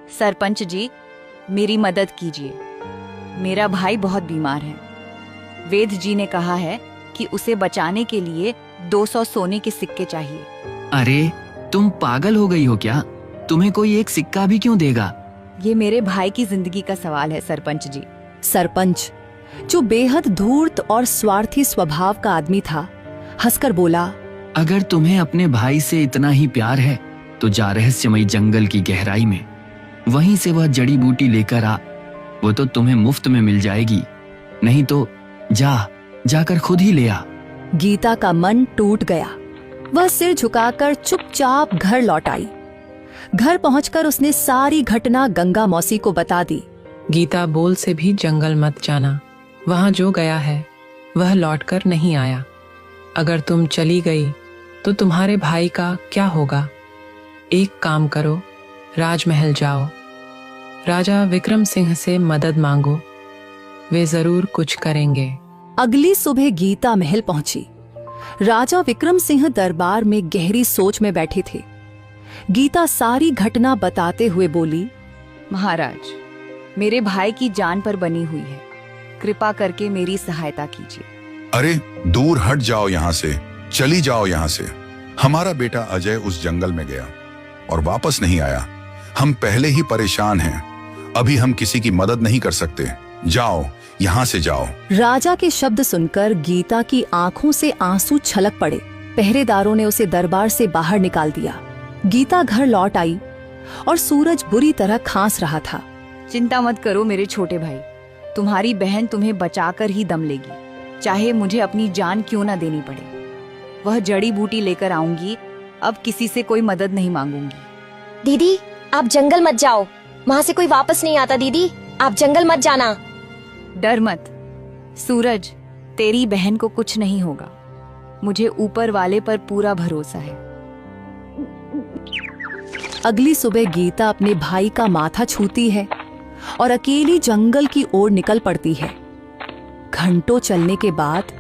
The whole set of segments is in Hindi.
सरपंच जी, मेरी मदद कीजिए। मेरा भाई बहुत बीमार है। वेद जी ने कहा है कि उसे बचाने के लिए 200 सोने के सिक्के चाहिए। अरे तुम पागल हो गई हो क्या? तुम्हें कोई एक सिक्का भी क्यों देगा? ये मेरे भाई की जिंदगी का सवाल है सरपंच जी। सरपंच, जो बेहद धूर्त और स्वार्थी स्वभाव का आदमी था, हंसकर बोला, अगर तुम्हें अपने भाई से इतना ही प्यार है तो जा रहस्यमयी जंगल की गहराई में, वहीं से वह जड़ी बूटी लेकर आ। वो तो तुम्हें मुफ्त में मिल जाएगी। नहीं तो जाकर खुद ही ले आ। गीता का मन टूट गया। वह सिर झुकाकर चुपचाप घर लौट आई। घर पहुंचकर उसने सारी घटना गंगा मौसी को बता दी। गीता, बोल से भी जंगल मत जाना। वहां जो गया है वह लौटकर नहीं आया। अगर तुम चली गई तो तुम्हारे भाई का क्या होगा? एक काम करो, राजमहल जाओ, राजा विक्रम सिंह से मदद मांगो, वे जरूर कुछ करेंगे। अगली सुबह गीता महल पहुंची। राजा विक्रम सिंह दरबार में गहरी सोच में बैठे थे। गीता सारी घटना बताते हुए बोली, महाराज, मेरे भाई की जान पर बनी हुई है, कृपा करके मेरी सहायता कीजिए। अरे दूर हट जाओ यहाँ से, चली जाओ यहाँ से। हमारा बेटा अजय उस जंगल में गया और वापस नहीं आया। हम पहले ही परेशान हैं। अभी हम किसी की मदद नहीं कर सकते। जाओ, यहाँ से जाओ। राजा के शब्द सुनकर गीता की आंखों से आंसू छलक पड़े। पहरेदारों ने उसे दरबार से बाहर निकाल दिया। गीता घर लौट आई और सूरज बुरी तरह खांस रहा था। चिंता मत करो मेरे छोटे भाई, तुम्हारी बहन तुम्हें बचाकर ही दम लेगी, चाहे मुझे अपनी जान क्यों ना देनी पड़े। वह जड़ी बूटी लेकर आऊंगी, अब किसी से कोई मदद नहीं मांगूंगी। दीदी, आप जंगल मत जाओ, वहाँ से कोई वापस नहीं आता। दीदी, आप जंगल मत जाना। डर मत सूरज, तेरी बहन को कुछ नहीं होगा। मुझे ऊपर वाले पर पूरा भरोसा है। अगली सुबह गीता अपने भाई का माथा छूती है और अकेली जंगल की ओर निकल पड़ती है। घंटों चलने के बाद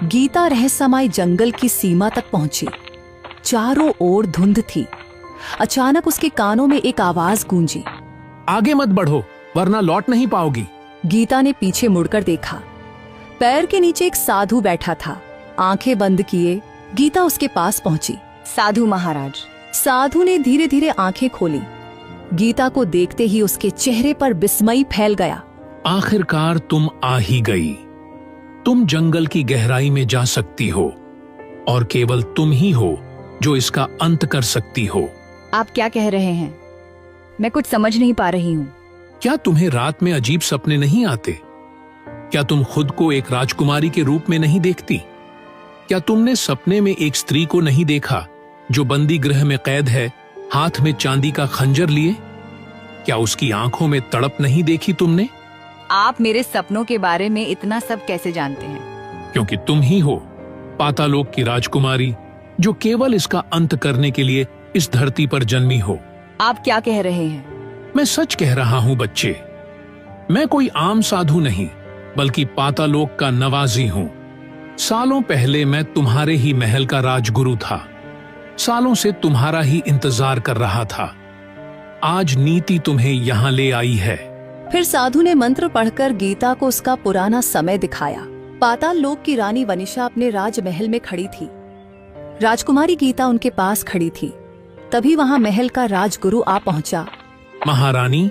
गीता रहस्यमय जंगल की सीमा तक पहुंची। चारों ओर धुंध थी। अचानक उसके कानों में एक आवाज गूंजी, आगे मत बढ़ो वरना लौट नहीं पाओगी। गीता ने पीछे मुड़कर देखा। पैर के नीचे एक साधु बैठा था। आंखें बंद किए गीता उसके पास पहुंची। साधु महाराज। साधु ने धीरे धीरे आंखें खोली। गीता को देखते ही उसके चेहरे पर विस्मय फैल गया। आखिरकार तुम आ ही गई। तुम जंगल की गहराई में जा सकती हो और केवल तुम ही हो जो इसका अंत कर सकती हो। आप क्या कह रहे हैं? मैं कुछ समझ नहीं पा रही हूँ। क्या तुम्हें रात में अजीब सपने नहीं आते? क्या तुम खुद को एक राजकुमारी के रूप में नहीं देखती? क्या तुमने सपने में एक स्त्री को नहीं देखा जो बंदी गृह में कैद है, हाथ में चांदी का खंजर लिए? क्या उसकी आंखों में तड़प नहीं देखी तुमने? आप मेरे सपनों के बारे में इतना सब कैसे जानते हैं? क्योंकि तुम ही हो पातालोक की राजकुमारी जो केवल इसका अंत करने के लिए इस धरती पर जन्मी हो। आप क्या कह रहे हैं? मैं सच कह रहा हूं बच्चे। मैं कोई आम साधु नहीं बल्कि पातालोक का नवाजी हूं। सालों पहले मैं तुम्हारे ही महल का राजगुरु था। सालों से तुम्हारा ही इंतजार कर रहा था। आज नीति तुम्हें यहाँ ले आई है। फिर साधु ने मंत्र पढ़कर गीता को उसका पुराना समय दिखाया। पाताल लोक की रानी वनिशा अपने राजमहल में खड़ी थी। राजकुमारी गीता उनके पास खड़ी थी। तभी वहां महल का राजगुरु आ पहुंचा। महारानी,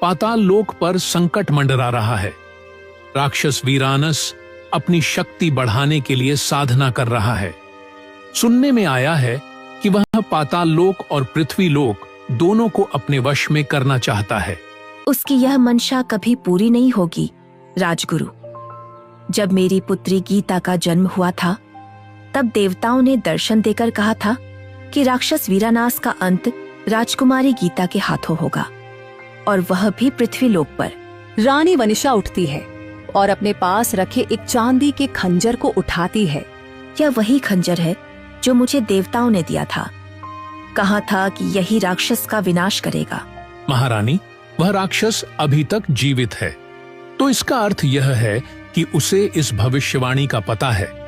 पाताल लोक पर संकट मंडरा रहा है। राक्षस वीरानस अपनी शक्ति बढ़ाने के लिए साधना कर रहा है। सुनने में आया है कि वह पाताल लोक और पृथ्वी लोक दोनों को अपने वश में करना चाहता है। उसकी यह मंशा कभी पूरी नहीं होगी राजगुरु। जब मेरी पुत्री गीता का जन्म हुआ था तब देवताओं ने दर्शन देकर कहा था कि राक्षस वीरानास का अंत राजकुमारी गीता के हाथों होगा, और वह भी पृथ्वी लोक पर। रानी वनिशा उठती है और अपने पास रखे एक चांदी के खंजर को उठाती है। यह वही खंजर है जो मुझे देवताओं ने दिया था। कहा था कि यही राक्षस का विनाश करेगा। महारानी, वह राक्षस अभी तक जीवित है, तो इसका अर्थ यह है कि उसे इस भविष्यवाणी का पता है।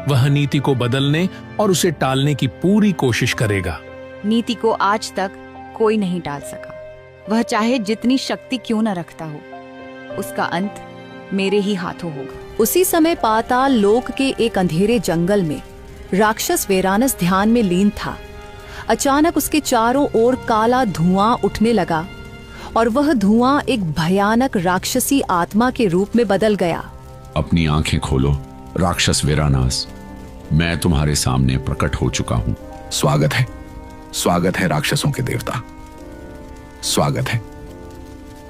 वह नीति को बदलने और उसे टालने की पूरी कोशिश करेगा। नीति को आज तक कोई नहीं टाल सका। वह चाहे जितनी शक्ति क्यों न रखता हो, उसका अंत मेरे ही हाथों होगा। उसी समय पाताल लोक के एक अंधेरे जंगल में राक्षस वेरानस ध्यान में लीन था। अचानक उसके चारों ओर काला धुआं उठने लगा और वह धुआं एक भयानक राक्षसी आत्मा के रूप में बदल गया। अपनी आंखें खोलो राक्षस वेरानास, मैं तुम्हारे सामने प्रकट हो चुका हूं। स्वागत है राक्षसों के देवता, स्वागत है।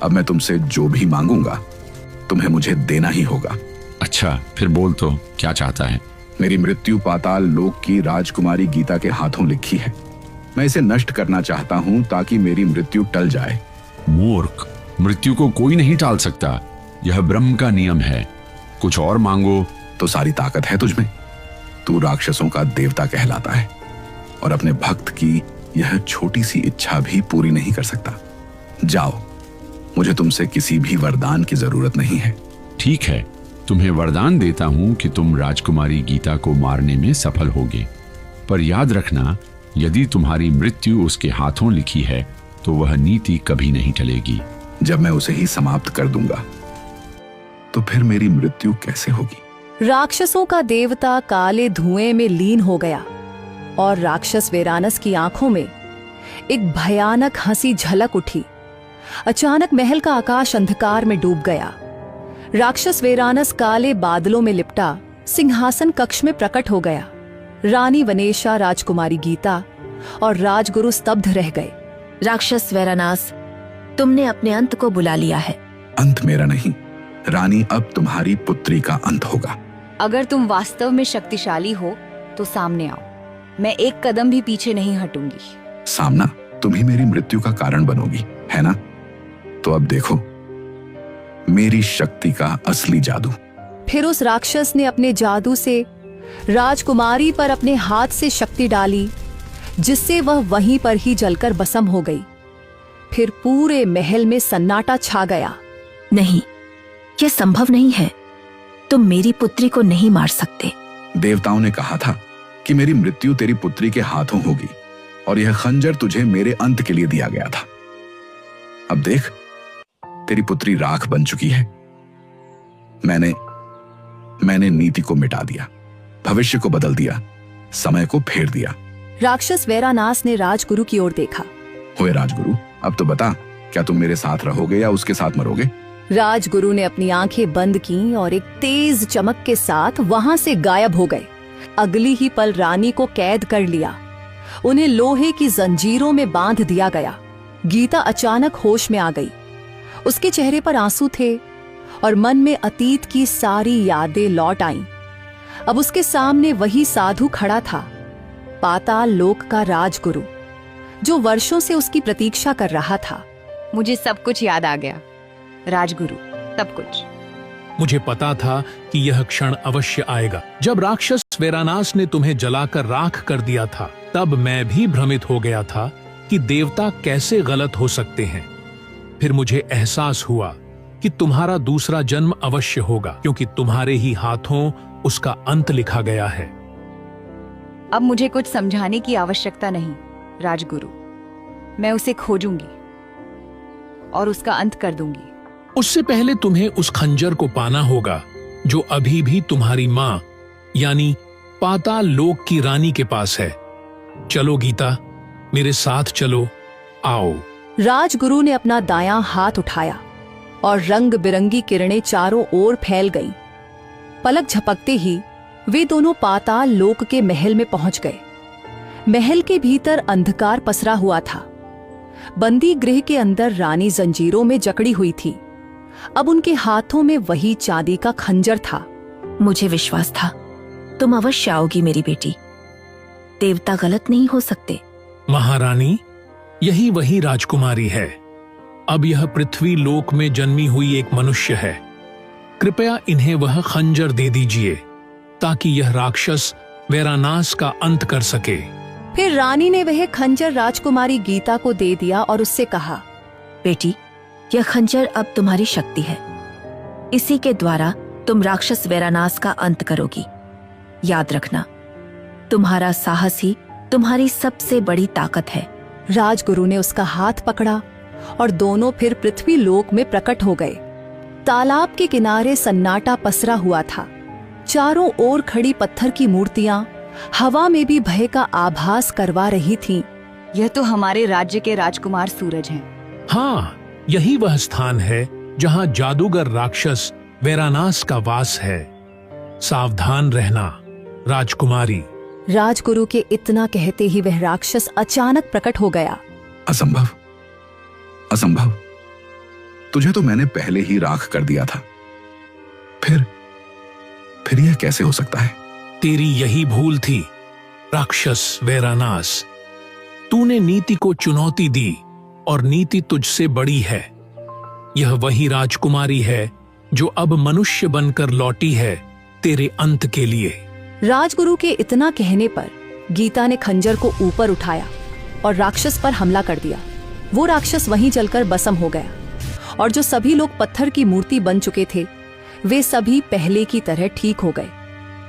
अब मैं तुमसे जो भी मांगूंगा तुम्हें मुझे देना ही होगा। अच्छा, फिर बोल तो, क्या चाहता है? मेरी मृत्यु पाताल लोक की राजकुमारी गीता के हाथों लिखी है। मैं इसे नष्ट करना चाहता हूं ताकि मेरी मृत्यु टल जाए। मूर्ख, मृत्यु को कोई नहीं टाल सकता, यह ब्रह्म का नियम है। कुछ और मांगो। तो सारी ताकत है तुझमें, तू राक्षसों का देवता कहलाता है और अपने भक्त की यह छोटी सी इच्छा भी पूरी नहीं कर सकता। जाओ, मुझे तुमसे किसी भी वरदान की जरूरत नहीं है। ठीक है, तुम्हें वरदान देता हूं कि तुम राजकुमारी गीता को मारने में सफल होगे, पर याद रखना, यदि तुम्हारी मृत्यु उसके हाथों लिखी है तो वह नीति कभी नहीं टलेगी। जब मैं उसे ही समाप्त कर दूंगा तो फिर मेरी मृत्यु कैसे होगी? राक्षसों का देवता काले धुएं में लीन हो गया और राक्षस वेरानस की आंखों में एक भयानक हंसी झलक उठी। अचानक महल का आकाश अंधकार में डूब गया। राक्षस वेरानस काले बादलों में लिपटा सिंहासन कक्ष में प्रकट हो गया। रानी वनेशा, राजकुमारी गीता और राजगुरु स्तब्ध रह गए। राक्षस वेरानास, तुमने अपने अंत को बुला लिया है। अंत मेरा नहीं रानी, अब तुम्हारी पुत्री का अंत होगा। अगर तुम वास्तव में शक्तिशाली हो तो सामने आओ, मैं एक कदम भी पीछे नहीं हटूंगी। सामना? तुम ही मेरी मृत्यु का कारण बनोगी, है ना? तो अब देखो मेरी शक्ति का असली जादू। फिर उस राक्षस ने अपने जादू से राजकुमारी पर अपने हाथ से शक्ति डाली, जिससे वह वहीं पर ही जलकर भस्म हो गई। फिर पूरे महल में सन्नाटा छा गया। नहीं, यह संभव नहीं है। तुम मेरी पुत्री को नहीं मार सकते। देवताओं ने कहा था कि मेरी मृत्यु तेरी पुत्री के हाथों होगी और यह खंजर तुझे मेरे अंत के लिए दिया गया था। अब देख, तेरी पुत्री राख बन चुकी है। मैंने नीति को मिटा दिया, भविष्य को बदल दिया, समय को फेर दिया। राक्षस वेरानास ने राजगुरु की ओर देखा। हुए राजगुरु, अब तो बता, क्या तुम मेरे साथ रहोगे या उसके साथ मरोगे? राजगुरु ने अपनी आंखें बंद की और एक तेज चमक के साथ वहां से गायब हो गए। अगली ही पल रानी को कैद कर लिया। उन्हें लोहे की जंजीरों में बांध दिया गया। गीता अचानक होश में आ गई। उसके चेहरे पर आंसू थे और मन में अतीत की सारी यादें लौट आईं। अब उसके सामने वही साधु खड़ा था, पाताल लोक का राजगुरु, जो वर्षों से उसकी प्रतीक्षा कर रहा था। मुझे सब कुछ याद आ गया राजगुरु, सब कुछ। मुझे पता था कि यह क्षण अवश्य आएगा। जब राक्षस वेरानास ने तुम्हें जलाकर राख कर दिया था, तब मैं भी भ्रमित हो गया था कि देवता कैसे गलत हो सकते हैं। फिर मुझे एहसास हुआ कि तुम्हारा दूसरा जन्म अवश्य होगा, क्योंकि तुम्हारे ही हाथों उसका अंत लिखा गया है। अब मुझे कुछ समझाने की आवश्यकता नहीं राजगुरु, मैं उसे खोजूंगी और उसका अंत कर दूंगी। उससे पहले तुम्हें उस खंजर को पाना होगा जो अभी भी तुम्हारी मां यानी पाताल लोक की रानी के पास है। चलो गीता, मेरे साथ चलो, आओ। राजगुरु ने अपना दायां हाथ उठाया और रंग बिरंगी किरणें चारों ओर फैल गईं। पलक झपकते ही वे दोनों पाताल लोक के महल में पहुंच गए। महल के भीतर अंधकार पसरा हुआ था। बंदी गृह के अंदर रानी जंजीरों में जकड़ी हुई थी। अब उनके हाथों में वही चांदी का खंजर था। मुझे विश्वास था तुम अवश्य आओगी मेरी बेटी। देवता गलत नहीं हो सकते। महारानी, यही वही राजकुमारी है। अब यह पृथ्वी लोक में जन्मी हुई एक मनुष्य है। कृपया इन्हें वह खंजर दे दीजिए ताकि यह राक्षस वेरानास का अंत कर सके। फिर रानी ने वह खंजर राजकुमारी गीता को दे दिया और उससे कहा, बेटी, यह खंजर अब तुम्हारी शक्ति है। इसी के द्वारा तुम राक्षस वेरानास का अंत करोगी। याद रखना, तुम्हारा साहस ही तुम्हारी सबसे बड़ी ताकत है। राजगुरु ने उसका हाथ पकड़ा और दोनों फिर पृथ्वी लोक में प्रकट हो गए। तालाब के किनारे सन्नाटा पसरा हुआ था। चारों ओर खड़ी पत्थर की मूर्तियां हवा में भी भय का आभास करवा रही थीं। यह तो हमारे राज्य के राजकुमार सूरज हैं। हाँ, यही वह स्थान है जहाँ जादूगर राक्षस वेरानास का वास है। सावधान रहना राजकुमारी। राजगुरु के इतना कहते ही वह राक्षस अचानक प्रकट हो गया। असंभव, असंभव। तुझे तो मैंने पहले ही राख कर दिया था। फिर यह कैसे हो सकता है? तेरी यही भूल थी राक्षस वेरानास। तूने नीति को चुनौती दी और नीति तुझसे बड़ी है। यह वही राजकुमारी है जो अब मनुष्य बनकर लौटी है तेरे अंत के लिए। राजगुरु के इतना कहने पर गीता ने खंजर को ऊपर उठाया और राक्षस पर हमला कर दिया। वो राक्षस वहीं जलकर भस्म हो गया और जो सभी लोग पत्थर की मूर्ति बन चुके थे वे सभी पहले की तरह ठीक हो गए।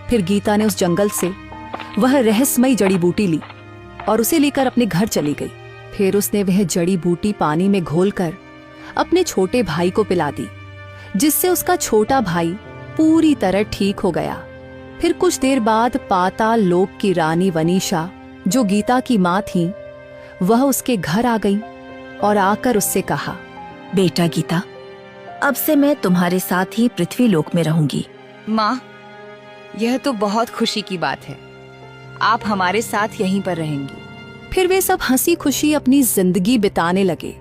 फिर गीता ने उस जंगल से वह रहस्यमयी जड़ी बूटी ली और उसे लेकर अपने घर चली गई। फिर उसने वह जड़ी बूटी पानी में घोलकर अपने छोटे भाई को पिला दी, जिससे उसका छोटा भाई पूरी तरह ठीक हो गया। फिर कुछ देर बाद पाताल लोक की रानी वनीशा, जो गीता की माँ थी, वह उसके घर आ गई और आकर उससे कहा, बेटा गीता, अब से मैं तुम्हारे साथ ही पृथ्वी लोक में रहूंगी। माँ, यह तो बहुत खुशी की बात है। आप हमारे साथ यहीं पर रहेंगी। फिर वे सब हंसी खुशी अपनी जिंदगी बिताने लगे।